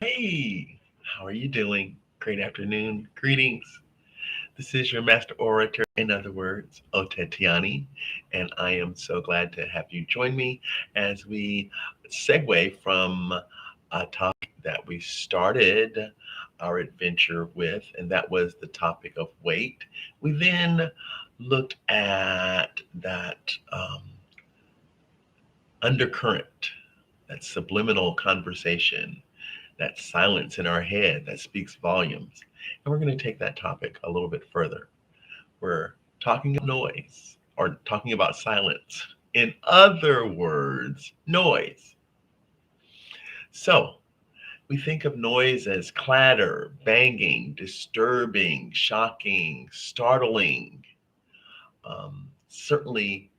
Hey, how are you doing? Great afternoon. Greetings. This is your master orator, in other words, Otetiani, and I am so glad to have you join me as we segue from a topic that we started our adventure with, and that was the topic of weight. We then looked at that undercurrent, that subliminal conversation, that silence in our head that speaks volumes. And we're going to take that topic a little bit further. We're talking about noise or talking about silence. In other words, noise. So we think of noise as clatter, banging, disturbing, shocking, startling. Certainly,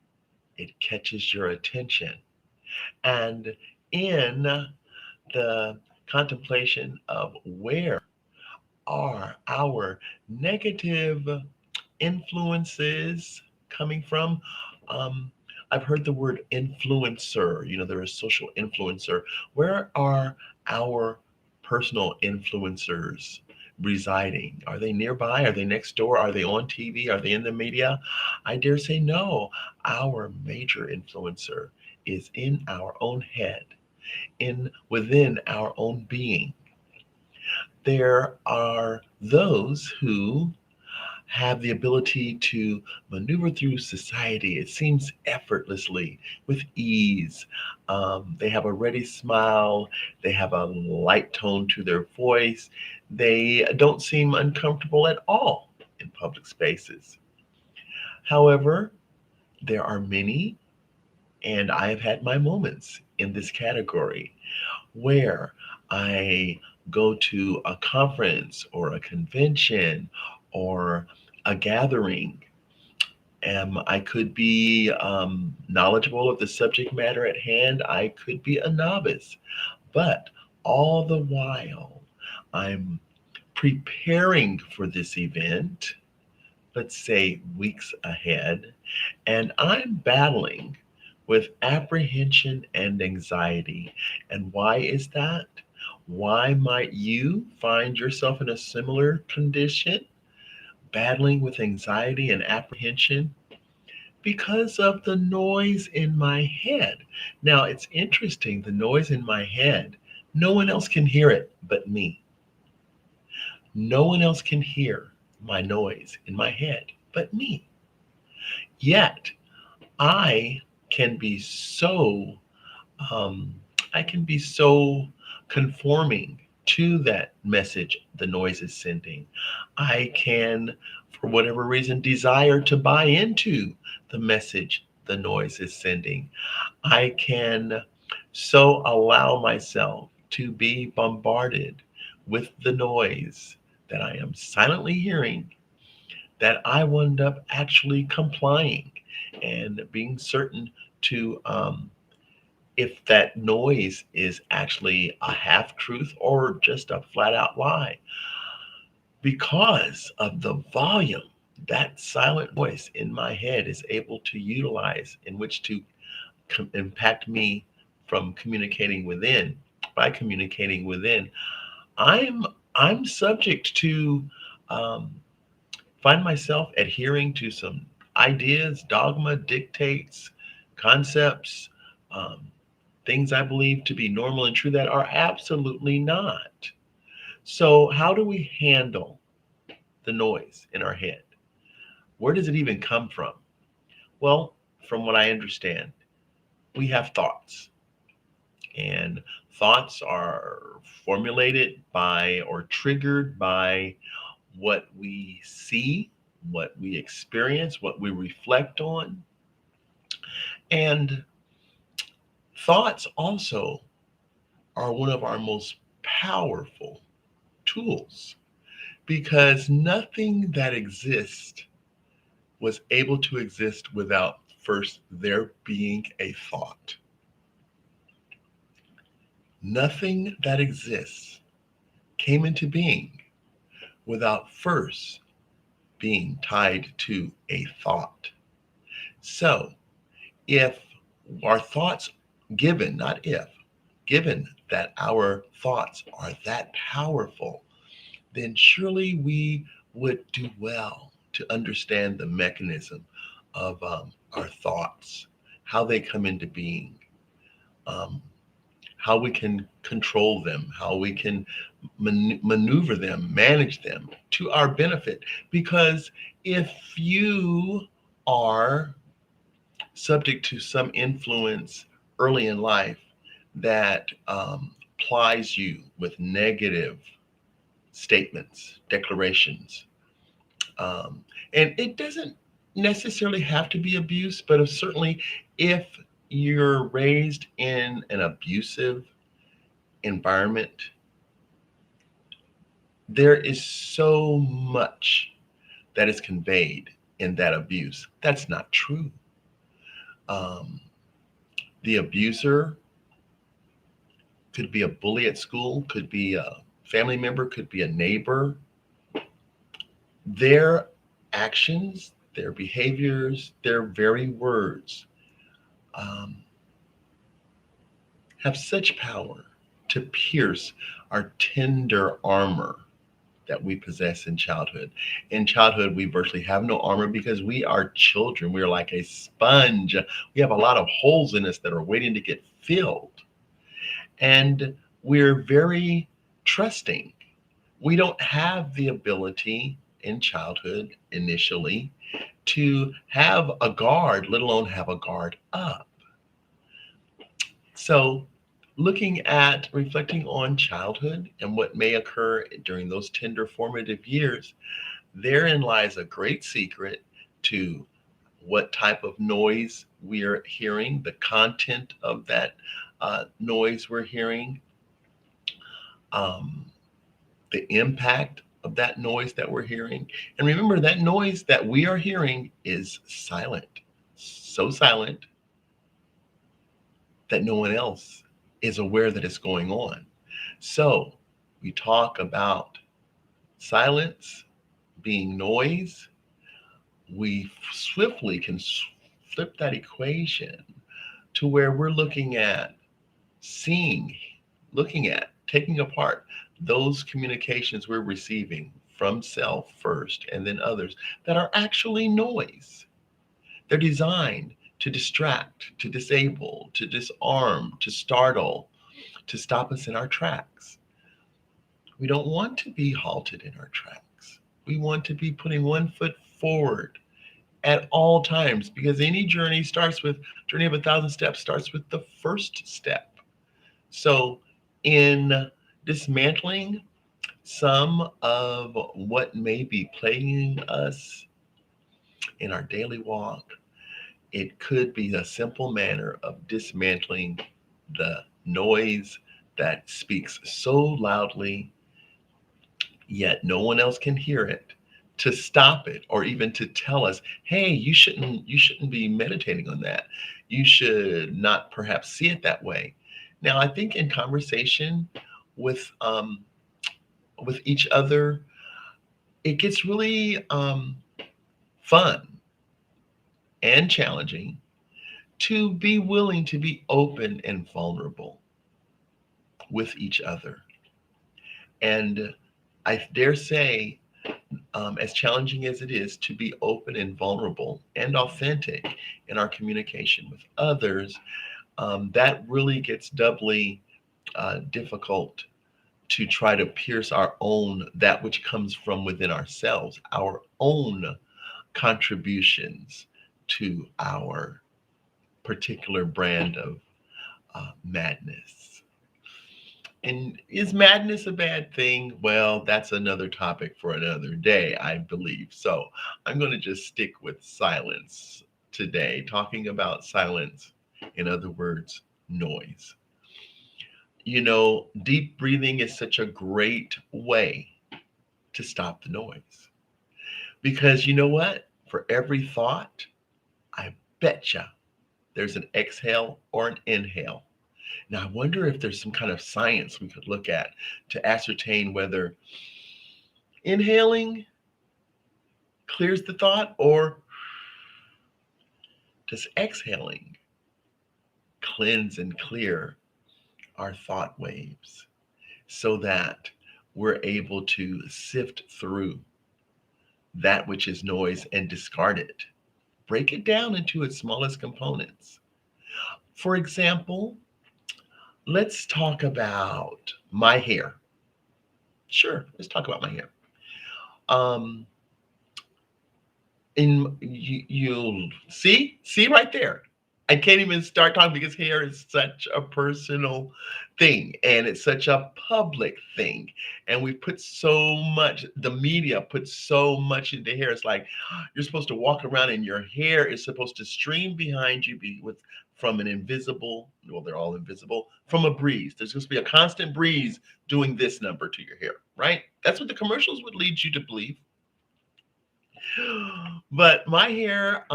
it catches your attention. And in the contemplation of where are our negative influences coming from? Um, I've heard the word influencer. They're a social influencer. Where are our personal influencers residing? Are they nearby? Are they next door? Are they on TV? Are they in the media? I dare say no. Our major influencer is in our own head, in within our own being. There are those who have the ability to maneuver through society, it seems effortlessly, with ease. They have a ready smile, they have a light tone to their voice, they don't seem uncomfortable at all in public spaces. However, there are many, and I have had my moments in this category where I go to a conference or a convention or a gathering. I could be knowledgeable of the subject matter at hand. I could be a novice. But all the while, I'm preparing for this event, let's say weeks ahead, and I'm battling with apprehension and anxiety. And why is that? Why might you find yourself in a similar condition, battling with anxiety and apprehension? Because of the noise in my head. Now, it's interesting, the noise in my head, no one else can hear it but me. No one else can hear my noise in my head but me. Yet, I can be so um, I can be so conforming to that message the noise is sending. I can, for whatever reason, desire to buy into the message the noise is sending. I can so allow myself to be bombarded with the noise that I am silently hearing that I wound up actually complying and being certain to if that noise is actually a half truth or just a flat out lie because of the volume that silent voice in my head is able to utilize in which to impact me from communicating within. By communicating within, i'm I'm subject to um, find myself adhering to some ideas, dogma, dictates, concepts, um, things I believe to be normal and true that are absolutely not. So, how do we handle the noise in our head? Where does it even come from? Well, from what I understand, we have thoughts, and thoughts are formulated by or triggered by what we see, what we experience, what we reflect on. And thoughts also are one of our most powerful tools because nothing that exists was able to exist without first there being a thought. Nothing that exists came into being without first being tied to a thought. So, if our thoughts, given, not if, given that our thoughts are that powerful, then surely we would do well to understand the mechanism of our thoughts, how they come into being, um, how we can control them, how we can maneuver them, manage them to our benefit. Because if you are subject to some influence early in life that plies you with negative statements, declarations, um, and it doesn't necessarily have to be abuse, but if, certainly if you're raised in an abusive environment, there is so much that is conveyed in that abuse. That's not true. Um, the abuser could be a bully at school, could be a family member, could be a neighbor. Their actions, their behaviors, their very words um, have such power to pierce our tender armor that we possess in childhood. In childhood, we virtually have no armor because we are children. We are like a sponge. We have a lot of holes in us that are waiting to get filled. And we're very trusting. We don't have the ability in childhood initially to have a guard, let alone have a guard up. So, looking at reflecting on childhood and what may occur during those tender formative years, therein lies a great secret to what type of noise we are hearing, the content of that noise we're hearing, um, the impact of that noise that we're hearing. And remember, that noise that we are hearing is silent, so silent that no one else is aware that it's going on. So we talk about silence being noise. We swiftly can flip that equation to where we're looking at seeing, looking at, taking apart those communications we're receiving from self first and then others that are actually noise. They're designed to distract, to disable, to disarm, to startle, to stop us in our tracks. We don't want to be halted in our tracks. We want to be putting one foot forward at all times because any journey of 1,000 steps starts with the first step. So, in dismantling some of what may be plaguing us in our daily walk, it could be a simple manner of dismantling the noise that speaks so loudly, yet no one else can hear it, to stop it or even to tell us, hey, you shouldn't be meditating on that. You should not perhaps see it that way. Now, I think in conversation with with each other, it gets really fun and challenging to be willing to be open and vulnerable with each other. And I dare say, as challenging as it is to be open and vulnerable and authentic in our communication with others, that really gets doubly difficult to try to pierce our own, that which comes from within ourselves, our own contributions to our particular brand of madness. And is madness a bad thing? Well, that's another topic for another day, I believe. So I'm going to just stick with silence today, talking about silence, in other words, noise. You know, deep breathing is such a great way to stop the noise. Because you know what? For every thought, I betcha there's an exhale or an inhale. Now, I wonder if there's some kind of science we could look at to ascertain whether inhaling clears the thought or does exhaling cleanse and clear our thought waves so that we're able to sift through that which is noise and discard it. Break it down into its smallest components. For example, let's talk about my hair. Sure, let's talk about my hair. Um, and you'll see right there. I can't even start talking because hair is such a personal thing and it's such a public thing. And we put so much, the media puts so much into hair. It's like you're supposed to walk around and your hair is supposed to stream behind you with from an invisible, well, they're all invisible, from a breeze. There's supposed to be a constant breeze doing this number to your hair, right? That's what the commercials would lead you to believe. But my hair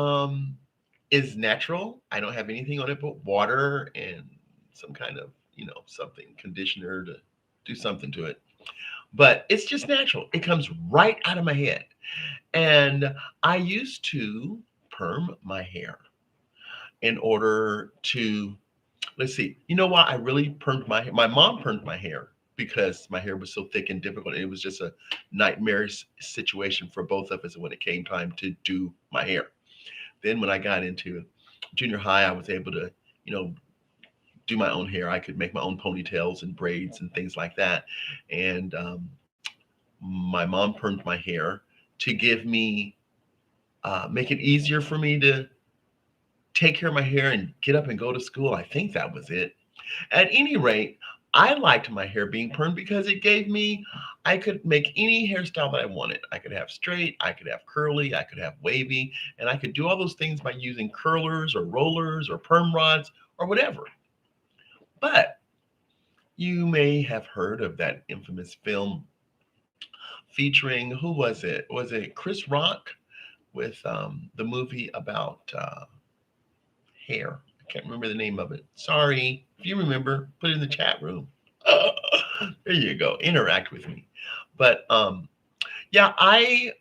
is natural. I don't have anything on it but water and some kind of, something conditioner to do something to it. But it's just natural. It comes right out of my head. And I used to perm my hair in order to, let's see. You know why I really permed my hair? My mom permed my hair because my hair was so thick and difficult. It was just a nightmarish situation for both of us when it came time to do my hair. Then when I got into junior high, I was able to, you know, do my own hair. I could make my own ponytails and braids and things like that. And my mom permed my hair to give me, make it easier for me to take care of my hair and get up and go to school. I think that was it. At any rate, I liked my hair being permed because it gave me, I could make any hairstyle that I wanted. I could have straight, I could have curly, I could have wavy, and I could do all those things by using curlers or rollers or perm rods or whatever. But you may have heard of that infamous film featuring, who was it? Was it Chris Rock with the movie about hair? I can't remember the name of it. Sorry. If you remember, put it in the chat room. There you go. Interact with me. But yeah, I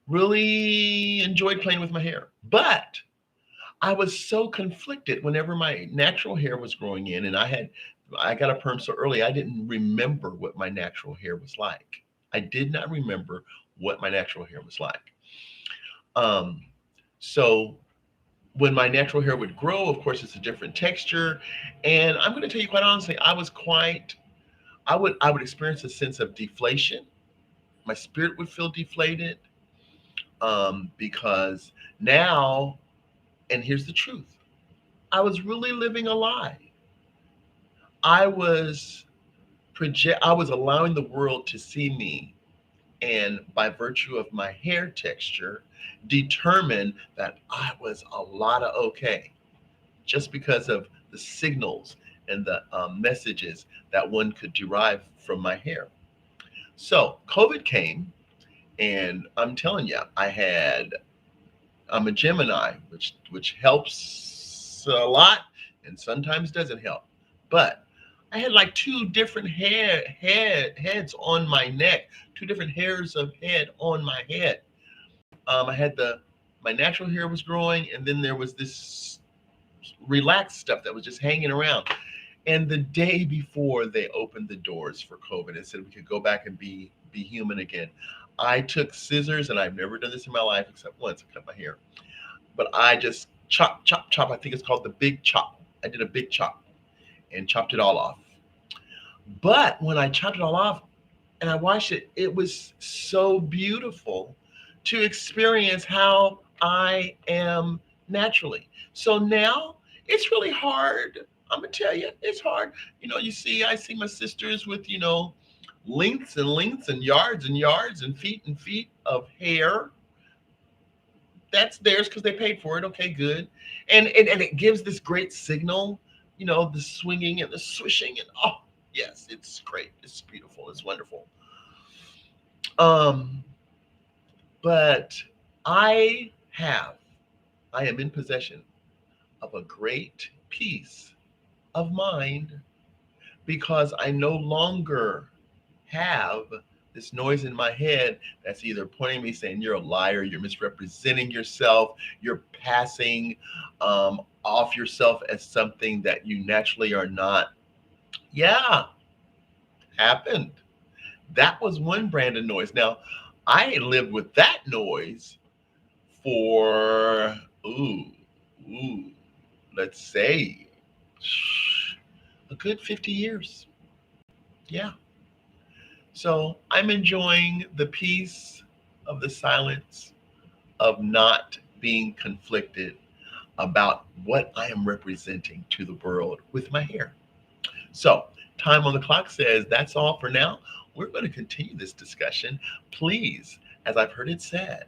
really enjoyed playing with my hair. But I was so conflicted whenever my natural hair was growing in and I got a perm so early I didn't remember what my natural hair was like. I did not remember what my natural hair was like. Um so when my natural hair would grow, of course, it's a different texture. And I'm going to tell you quite honestly, I would experience a sense of deflation. My spirit would feel deflated because now, and here's the truth, I was really living a lie. I was I was allowing the world to see me, and by virtue of my hair texture, determine that I was a lot of okay, just because of the signals and the messages that one could derive from my hair. So COVID came, and I'm telling you, I'm a Gemini, which helps a lot, and sometimes doesn't help. But I had like two different heads on my neck, two different hairs of head on my head. I had my natural hair was growing, and then there was this relaxed stuff that was just hanging around. And the day before they opened the doors for COVID and said we could go back and be human again, I took scissors, and I've never done this in my life except once. I cut my hair, but I just chop, chop, chop. I think it's called the big chop. I did a big chop and chopped it all off. But when I chopped it all off and I watched it, it was so beautiful to experience how I am naturally. So now it's really hard. I'm gonna tell you, it's hard. I see my sisters with, lengths and lengths and yards and feet of hair. That's theirs because they paid for it. Okay, good. And it gives this great signal, the swinging and the swishing and oh yes, it's great. It's beautiful. It's wonderful. Um, but I have, I am in possession of a great peace of mind because I no longer have this noise in my head that's either pointing me saying you're a liar, you're misrepresenting yourself, you're passing off yourself as something that you naturally are not. Yeah, happened. That was one brand of noise. Now, I lived with that noise for, ooh, ooh, let's say a good 50 years. Yeah. So I'm enjoying the peace of the silence of not being conflicted about what I am representing to the world with my hair. So, time on the clock says that's all for now. We're going to continue this discussion. Please, as I've heard it said,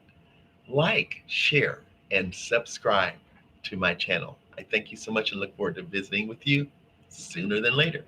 like, share, and subscribe to my channel. I thank you so much and look forward to visiting with you sooner than later.